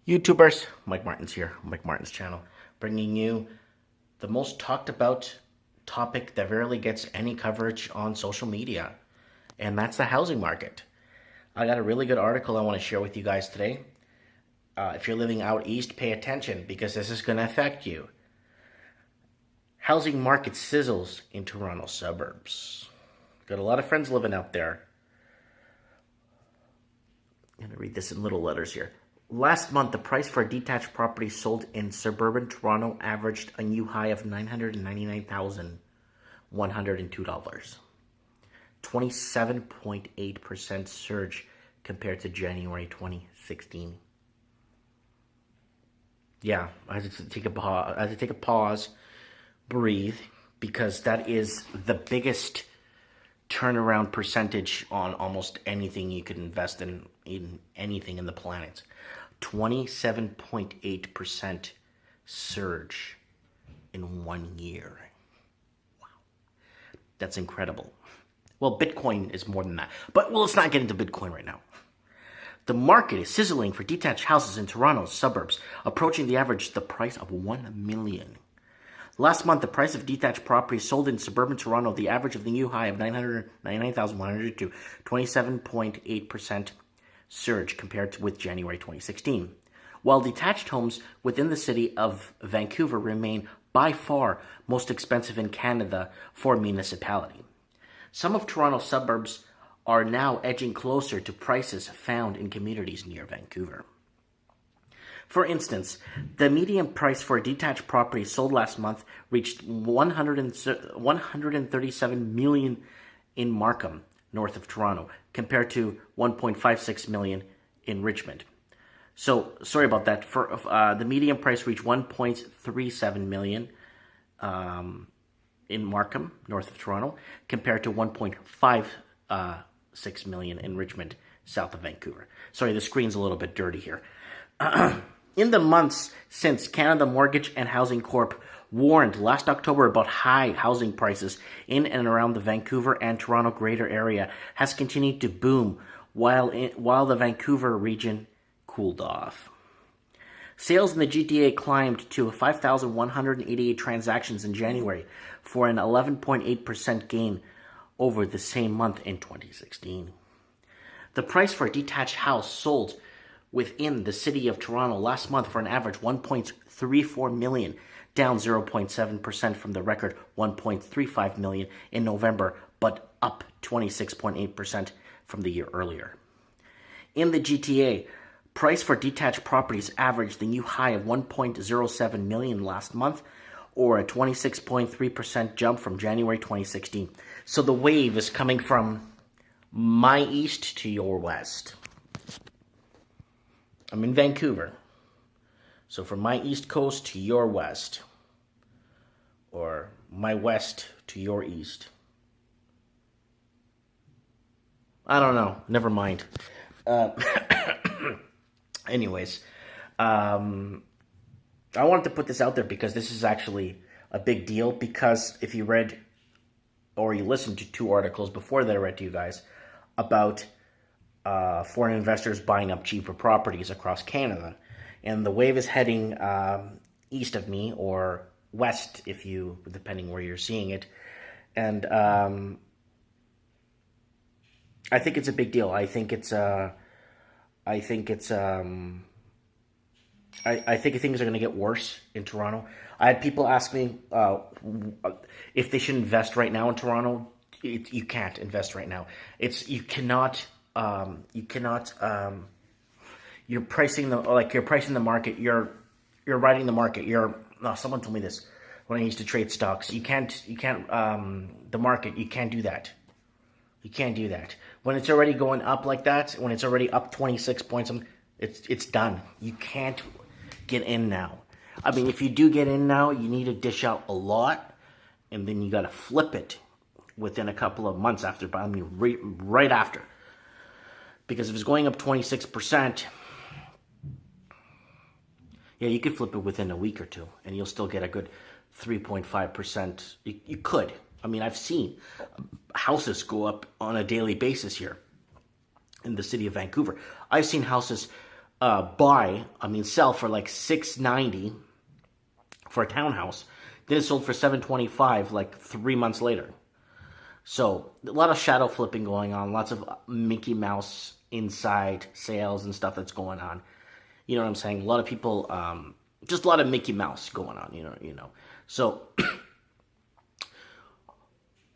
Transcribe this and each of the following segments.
YouTubers, Mike Martins here, Mike Martins channel, bringing you the most talked about topic that rarely gets any coverage on social media, and that's the housing market. I got a really good article I want to share with you guys today. If you're living out east, pay attention because this is going to affect you. Housing market sizzles in Toronto suburbs. Got a lot of friends living out there. I'm going to read this in little letters here. Last month, the price for a detached property sold in suburban Toronto averaged a new high of $999,102. 27.8% surge compared to January 2016. Yeah, I had to take a pause, breathe, because that is the biggest turnaround percentage on almost anything you could invest in anything in the planet. 27.8% surge in 1 year. Wow. That's incredible. Well, Bitcoin is more than that. But let's not get into Bitcoin right now. The market is sizzling for detached houses in Toronto's suburbs, approaching the price of $1 million. Last month, the price of detached properties sold in suburban Toronto, the average of the new high of $999,102, 27.8% surge compared with January 2016. While detached homes within the city of Vancouver remain by far most expensive in Canada for a municipality. Some of Toronto's suburbs are now edging closer to prices found in communities near Vancouver. For instance, the median price for a detached property sold last month reached $137 million in Markham, north of Toronto, compared to $1.56 million in Richmond. So, sorry about that. For the median price reached $1.37 million in Markham, north of Toronto, compared to $1.56 million in Richmond, south of Vancouver. Sorry, the screen's a little bit dirty here. In the months since, Canada Mortgage and Housing Corp warned last October about high housing prices in and around the Vancouver and Toronto greater area has continued to boom while the Vancouver region cooled off. Sales in the GTA climbed to 5,188 transactions in January for an 11.8% gain over the same month in 2016. The price for a detached house sold within the city of Toronto last month for an average $1.34 million, down 0.7% from the record $1.35 million in November, but up 26.8% from the year earlier. In the GTA, price for detached properties averaged the new high of $1.07 million last month, or a 26.3% jump from January 2016. So the wave is coming from my east to your west. I'm in Vancouver. So from my east coast to your west, or my west to your east. I don't know. Never mind. Anyways, I wanted to put this out there because this is actually a big deal, because if you read or you listened to two articles before that I read to you guys about foreign investors buying up cheaper properties across Canada. And the wave is heading east of me, or west, if you, depending where you're seeing it. And I think it's a big deal. I think things are going to get worse in Toronto. I had people ask me if they should invest right now in Toronto. You can't invest right now. You're pricing the market. You're riding the market. Someone told me this when I used to trade stocks. The market, you can't do that. You can't do that. When it's already going up like that, when it's already up 26 points, it's done. You can't get in now. I mean, if you do get in now, you need to dish out a lot, and then you got to flip it within a couple of months after. But I mean, right after. Because if it's going up 26%, yeah, you could flip it within a week or two, and you'll still get a good 3.5%. You could. I mean, I've seen houses go up on a daily basis here in the city of Vancouver. I've seen houses sell for like 690 for a townhouse. Then it sold for 725 like 3 months later. So a lot of shadow flipping going on, lots of Mickey Mouse inside sales and stuff that's going on. You know what I'm saying? A lot of people, just a lot of Mickey Mouse going on. You know. So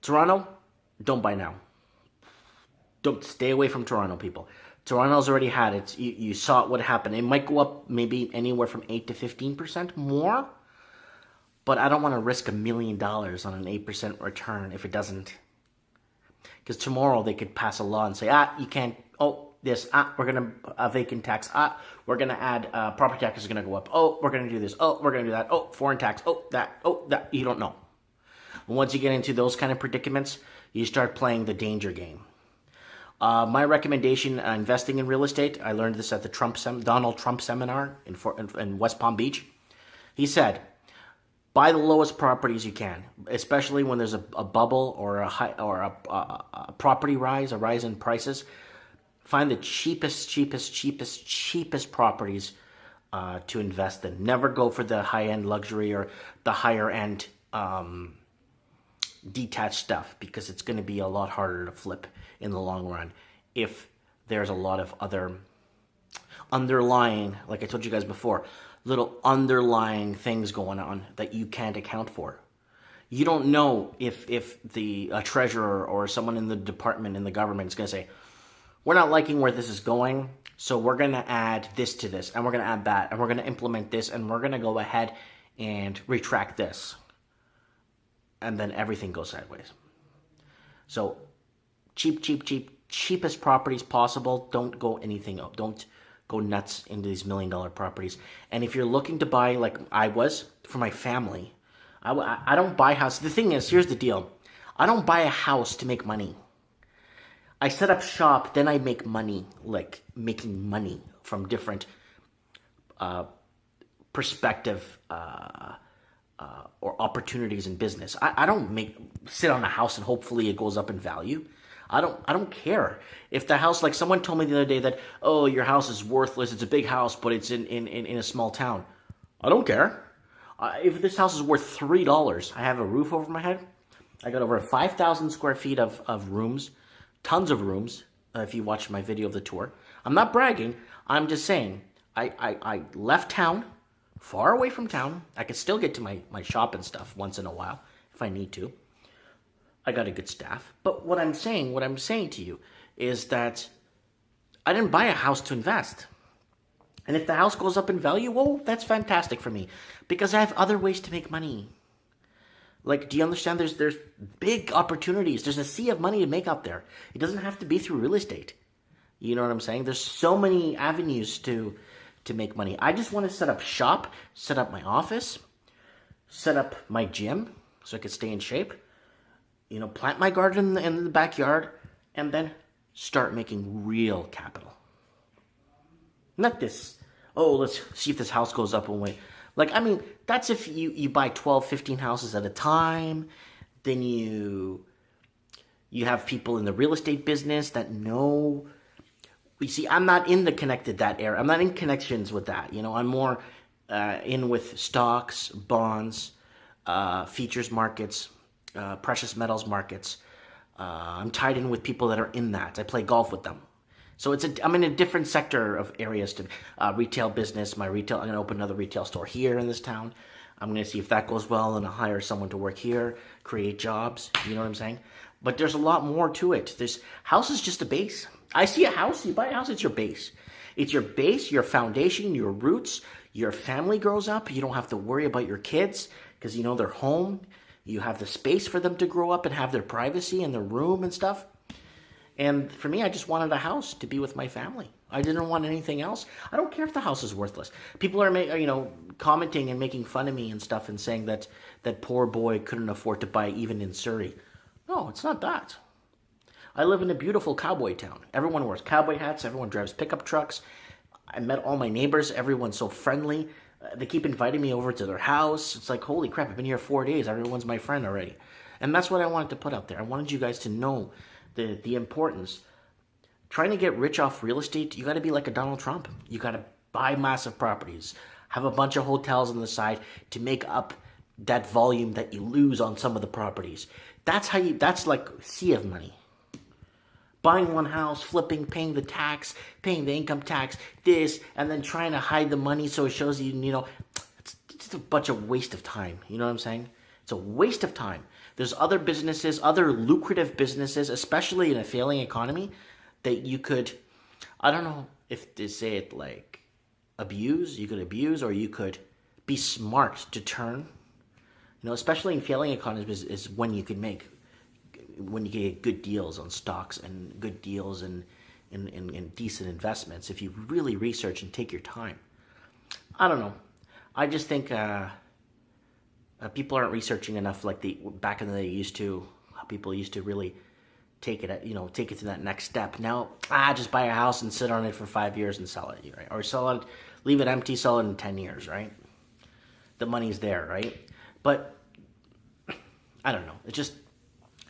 Toronto, don't buy now. Don't stay away from Toronto, people. Toronto's already had it. You saw what happened. It might go up maybe anywhere from 8 to 15% more, but I don't want to risk $1 million on an 8% return if it doesn't. Because tomorrow they could pass a law and say, you can't. Oh, this. We're gonna vacant tax. We're gonna add property tax is gonna go up. Oh, we're gonna do this. Oh, we're gonna do that. Oh, foreign tax. Oh, that. Oh, that. You don't know. Once you get into those kind of predicaments, you start playing the danger game. My recommendation, investing in real estate, I learned this at the Donald Trump seminar in West Palm Beach. He said, buy the lowest properties you can, especially when there's a bubble or a property rise, a rise in prices. Find the cheapest properties to invest in. Never go for the high-end luxury or the higher-end detached stuff, because it's going to be a lot harder to flip in the long run if there's a lot of other underlying, like I told you guys before, little underlying things going on that you can't account for. You don't know if the treasurer or someone in the department in the government is going to say, we're not liking where this is going, so we're going to add this to this, and we're going to add that, and we're going to implement this, and we're going to go ahead and retract this. And then everything goes sideways. So cheapest properties possible. Don't go anything up. Don't go nuts into these $1 million properties. And if you're looking to buy, like I was, for my family, I don't buy houses. The thing is, here's the deal. I don't buy a house to make money. I set up shop, then I make money, like making money from different perspective or opportunities in business. I don't sit on a house and hopefully it goes up in value. I don't care. If the house, like someone told me the other day that, oh, your house is worthless, it's a big house, but it's in a small town. I don't care. If this house is worth $3, I have a roof over my head, I got over 5,000 square feet of rooms, tons of rooms, if you watched my video of the tour. I'm not bragging, I'm just saying, I left town, far away from town. I could still get to my shop and stuff once in a while if I need to. I got a good staff. But what I'm saying to you is that I didn't buy a house to invest. And if the house goes up in value, well, that's fantastic for me, because I have other ways to make money. Like, do you understand? There's big opportunities. There's a sea of money to make out there. It doesn't have to be through real estate. You know what I'm saying? There's so many avenues to make money. I just want to set up shop, set up my office, set up my gym so I could stay in shape, plant my garden in the backyard, and then start making real capital. Not this, let's see if this house goes up and wait. That's if you buy 12, 15 houses at a time. Then you have people in the real estate business that know. You see, I'm not in that area. I'm not in connections with that. I'm more in with stocks, bonds, futures markets, precious metals markets. I'm tied in with people that are in that. I play golf with them. So I'm in a different sector of areas to retail business. I'm going to open another retail store here in this town. I'm going to see if that goes well, and I'll hire someone to work here, create jobs. You know what I'm saying? But there's a lot more to it. House is just a base. I see a house, you buy a house, it's your base. It's your base, your foundation, your roots. Your family grows up. You don't have to worry about your kids because they're home. You have the space for them to grow up and have their privacy and their room and stuff. And for me, I just wanted a house to be with my family. I didn't want anything else. I don't care if the house is worthless. People are, commenting and making fun of me and stuff and saying that poor boy couldn't afford to buy even in Surrey. No, it's not that. I live in a beautiful cowboy town. Everyone wears cowboy hats. Everyone drives pickup trucks. I met all my neighbors. Everyone's so friendly. They keep inviting me over to their house. It's like, holy crap, I've been here 4 days. Everyone's my friend already. And that's what I wanted to put out there. I wanted you guys to know the importance. Trying to get rich off real estate, you got to be like a Donald Trump. You got to buy massive properties, have a bunch of hotels on the side to make up that volume that you lose on some of the properties. That's like sea of money. Buying one house, flipping, paying the tax, paying the income tax, this, and then trying to hide the money so it shows you, it's just a bunch of waste of time. You know what I'm saying? It's a waste of time. There's other businesses, other lucrative businesses, especially in a failing economy, that you could, I don't know if to say it like abuse, you could abuse, or you could be smart to turn. Especially in failing economies is when you can get good deals on stocks and good deals in decent investments if you really research and take your time. I don't know. I just think people aren't researching enough like back in the day used to. How people used to really take it to that next step. Now, just buy a house and sit on it for 5 years and sell it, right? Or sell it, leave it empty, sell it in 10 years, right? The money's there, right? But I don't know. It's just,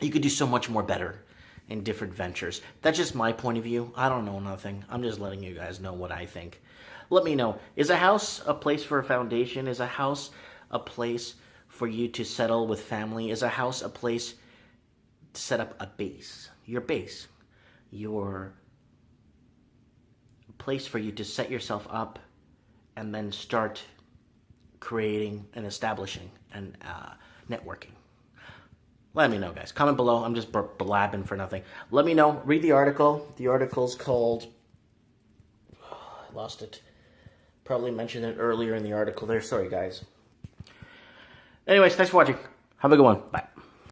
you could do so much more better in different ventures. That's just my point of view. I don't know nothing. I'm just letting you guys know what I think. Let me know. Is a house a place for a foundation? Is a house a place for you to settle with family? Is a house a place to set up a base? Your base. Your place for you to set yourself up and then start creating and establishing and networking. Let me know, guys. Comment below. I'm just blabbing for nothing. Let me know. Read the article. The article's called... I lost it. Probably mentioned it earlier in the article there. Sorry, guys. Anyways, thanks for watching. Have a good one. Bye.